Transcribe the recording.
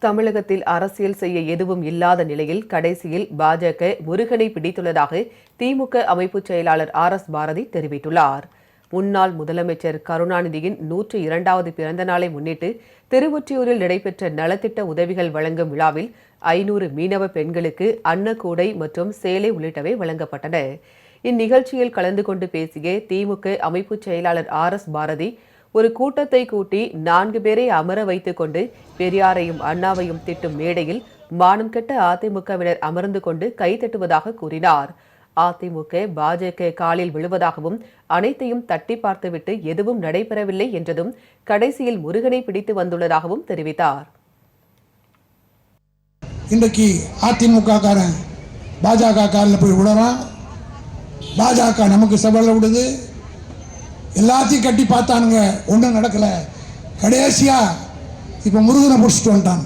தமிழகத்தில் அரசியல் செய்ய எதுவும் இல்லாத நிலையில் கடைசியில் பாஜக முருகனை பிடித்துள்ளதாக திமுக அமைப்பு செயலாளர் RS பாரதி தெரிவித்துள்ளார். முன்னாள் முதலமைச்சர் கருணாநிதியின் 102வது பிறந்த நாளை முன்னிட்டு திருவொற்றியூரில் நடைபெற்ற நலத்திட்ட உதவிகள் வழங்கும் விழாவில் 500 மீனவ பெண்களுக்கு அன்னக்கூடை மற்றும் சேலை உள்ளிட்டவை வழங்கப்பட்டன. இந்நிகழ்ச்சியில் கலந்து கொண்டு பேசிய திமுக அமைப்பு செயலாளர் RS பாரதி, ஒரு கூட்டத்தை கூட்டி 4 பேரை அமர வைத்துக் கொண்டு பெரியாரையும் அண்ணாவையும் திட்டும் மேடையில் மானம் கெட்ட அதிமுகவினர் அமர்ந்து கொண்டு கைதட்டுவதாக கூறினார். அதிமுக பாஜக காலில் விழுவதாகவும் அனைத்தையும் தட்டி பார்த்துவிட்டு எதுவும் நடைபெறவில்லை என்றதும் கடைசியில் முருகனை பிடித்து வந்துள்ளதாகவும் தெரிவித்தார். இன்றைக்கு அதிமுக காரன் பாஜக காலில் போய் விடுறான். பாஜக நமக்கு சவால விடுது. எல்லாத்தையும் கட்டி பார்த்தானுங்க, ஒன்றும் நடக்கலை. கடைசியாக இப்போ முருகனை பிடிச்சிட்டு வந்துட்டான்.